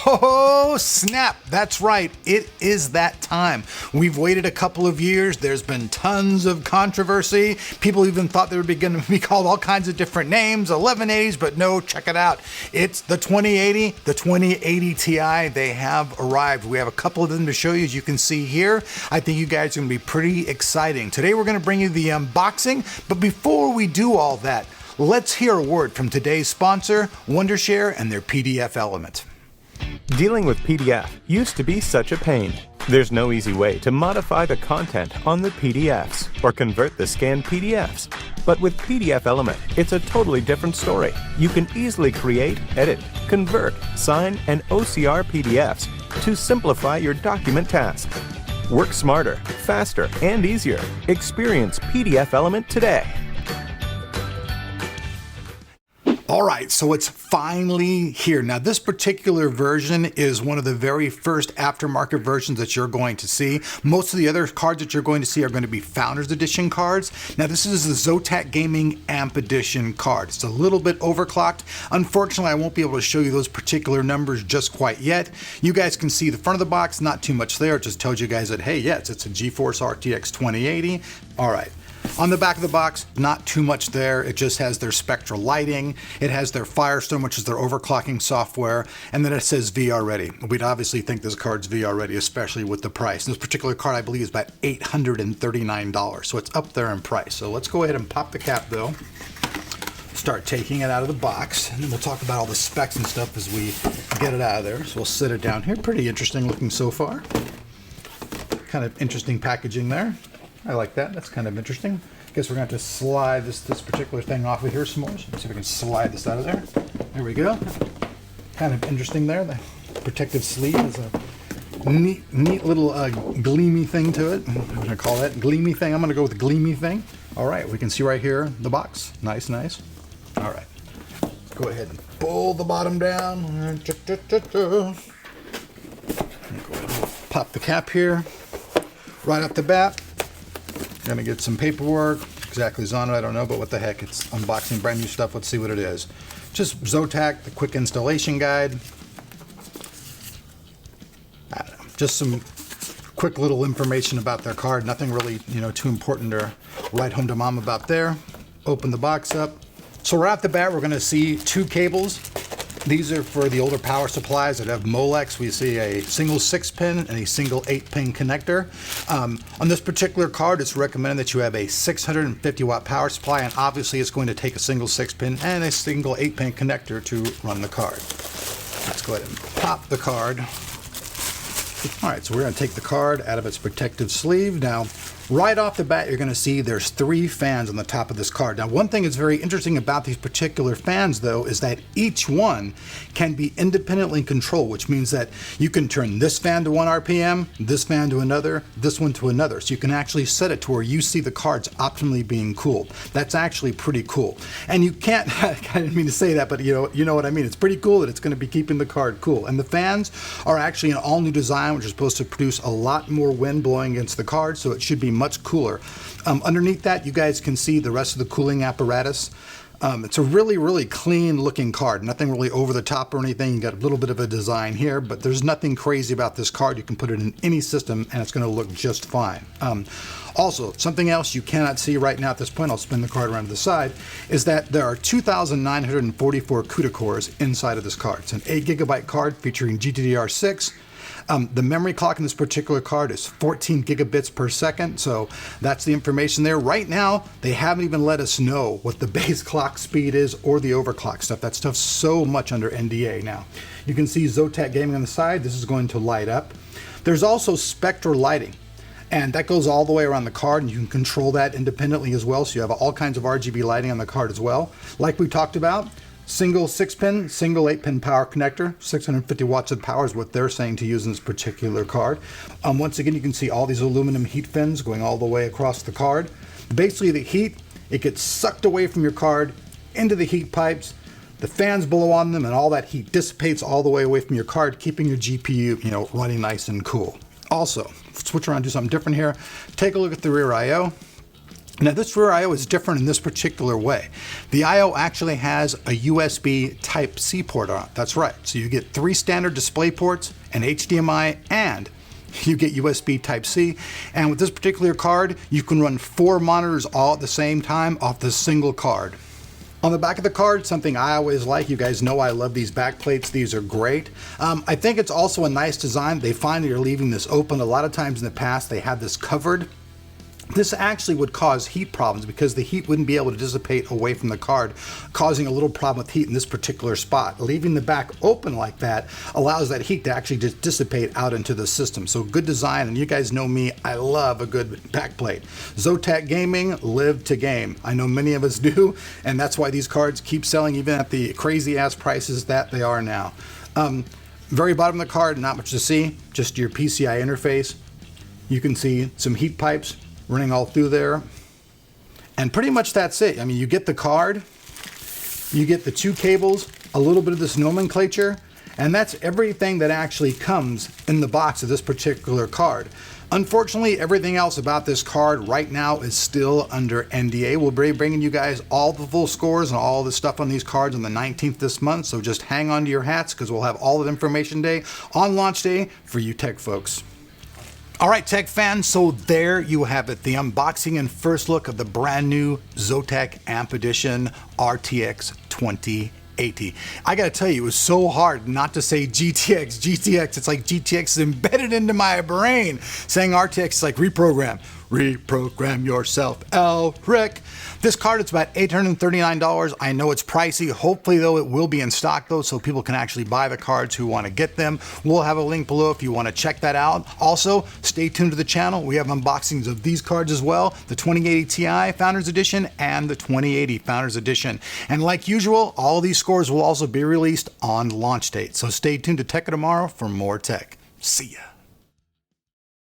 Oh, snap. That's right. It is that time. We've waited a couple of years. There's been tons of controversy. People even thought they were going to be called all kinds of different names, 1180s, but no, check it out. It's the 2080, the 2080 Ti. They have arrived. We have a couple of them to show you, as you can see here. I think you guys are going to be pretty exciting. Today we're going to bring you the unboxing, but before we do all that, let's hear a word from today's sponsor, Wondershare, and their PDFelement. Dealing with PDF used to be such a pain. There's no easy way to modify the content on the PDFs or convert the scanned PDFs. But with PDFelement, it's a totally different story. You can easily create, edit, convert, sign, and OCR PDFs to simplify your document task. Work smarter, faster, and easier. Experience PDFelement today. All right, so it's finally here. Now, this particular version is one of the very first aftermarket versions that you're going to see. Most of the other cards that you're going to see are going to be Founders Edition cards. Now, this is the Zotac Gaming Amp Edition card. It's a little bit overclocked. Unfortunately, I won't be able to show you those particular numbers just quite yet. You guys can see the front of the box, not too much there. It just tells you guys that, hey, yes, it's a GeForce RTX 2080. All right. On the back of the box, not too much there. It just has their spectral lighting. It has their Firestone, which is their overclocking software. And then it says VR ready. We'd obviously think this card's VR ready, especially with the price. This particular card, I believe, is about $839. So it's up there in price. So let's go ahead and pop the cap, though. Start taking it out of the box. And then we'll talk about all the specs and stuff as we get it out of there. So we'll sit it down here. Pretty interesting looking so far. Kind of interesting packaging there. I like that. That's kind of interesting. Guess we're going to have to slide this particular thing off of here some more. So let's see if we can slide this out of there. There we go. Kind of interesting there. The protective sleeve is a neat little gleamy thing to it. I'm going to call that gleamy thing. I'm going to go with gleamy thing. All right, we can see right here the box. Nice, nice. All right. Let's go ahead and pull the bottom down. Go ahead and pop the cap here. Right off the bat. Gonna get some paperwork. Exactly is on it, I don't know, but what the heck, it's unboxing brand new stuff. Let's see what it is. Just Zotac, the quick installation guide. I don't know, just some quick little information about their card. Nothing really, too important to write home to mom about there. Open the box up. So right off the bat, we're gonna see two cables. These are for the older power supplies that have Molex. We see a single 6-pin and a single 8-pin connector. On this particular card, it's recommended that you have a 650 watt power supply, and obviously it's going to take a single 6-pin and a single 8-pin connector to run the card. Let's go ahead and pop the card. All right, so we're going to take the card out of its protective sleeve. Now, right off the bat, you're going to see there's 3 fans on the top of this card. Now, one thing that's very interesting about these particular fans, though, is that each one can be independently controlled, which means that you can turn this fan to 1 RPM, this fan to another, this one to another. So you can actually set it to where you see the cards optimally being cooled. That's actually pretty cool. And you can't, I didn't mean to say that, but you know what I mean. It's pretty cool that it's going to be keeping the card cool. And the fans are actually an all-new design, which is supposed to produce a lot more wind blowing against the card, so it should be much cooler. Underneath that, you guys can see the rest of the cooling apparatus. It's a really, really clean looking card. Nothing really over the top or anything. You got a little bit of a design here, but there's nothing crazy about this card. You can put it in any system and it's going to look just fine. Also, something else you cannot see right now at this point, I'll spin the card around to the side, is that there are 2,944 CUDA cores inside of this card. It's an 8GB card featuring GDDR6. The memory clock in this particular card is 14 gigabits per second, so that's the information there. Right now, they haven't even let us know what the base clock speed is or the overclock stuff. That stuff's so much under NDA now. You can see Zotac Gaming on the side. This is going to light up. There's also spectral lighting, and that goes all the way around the card, and you can control that independently as well, so you have all kinds of RGB lighting on the card as well. Like we talked about, single 6-pin, single 8-pin power connector, 650 watts of power is what they're saying to use in this particular card. Once again, you can see all these aluminum heat fins going all the way across the card. Basically, the heat, it gets sucked away from your card into the heat pipes. The fans blow on them, and all that heat dissipates all the way away from your card, keeping your GPU, running nice and cool. Also, switch around, do something different here. Take a look at the rear I/O. Now this rear I/O is different in this particular way. The I/O actually has a USB Type-C port on it. That's right. So you get 3 standard display ports, an HDMI, and you get USB Type-C. And with this particular card, you can run 4 monitors all at the same time off the single card. On the back of the card, something I always like, you guys know I love these back plates. These are great. I think it's also a nice design. They finally are leaving this open. A lot of times in the past, they had this covered. This actually would cause heat problems because the heat wouldn't be able to dissipate away from the card, causing a little problem with heat in this particular spot. Leaving the back open like that allows that heat to actually just dissipate out into the system. So good design, and you guys know me, I love a good backplate. Zotac Gaming, live to game. I know many of us do, and that's why these cards keep selling even at the crazy ass prices that they are now. Very bottom of the card, not much to see, just your PCI interface. You can see some heat pipes running all through there, and pretty much that's it. I mean, you get the card, you get the 2 cables, a little bit of this nomenclature, and that's everything that actually comes in the box of this particular card. Unfortunately, everything else about this card right now is still under NDA. We'll be bringing you guys all the full scores and all the stuff on these cards on the 19th this month, so just hang on to your hats because we'll have all the information day on launch day for you tech folks. All right, tech fans, so there you have it, the unboxing and first look of the brand new Zotac Amp Edition RTX 2080. I gotta tell you, it was so hard not to say GTX, GTX. It's like GTX is embedded into my brain. Saying RTX is like reprogram. Reprogram yourself, Rick. This card is about $839. I know it's pricey. Hopefully, though, it will be in stock, though, so people can actually buy the cards who want to get them. We'll have a link below if you want to check that out. Also, stay tuned to the channel. We have unboxings of these cards as well, the 2080 Ti Founders Edition and the 2080 Founders Edition. And like usual, all of these scores will also be released on launch date. So stay tuned to Tech of Tomorrow for more tech. See ya.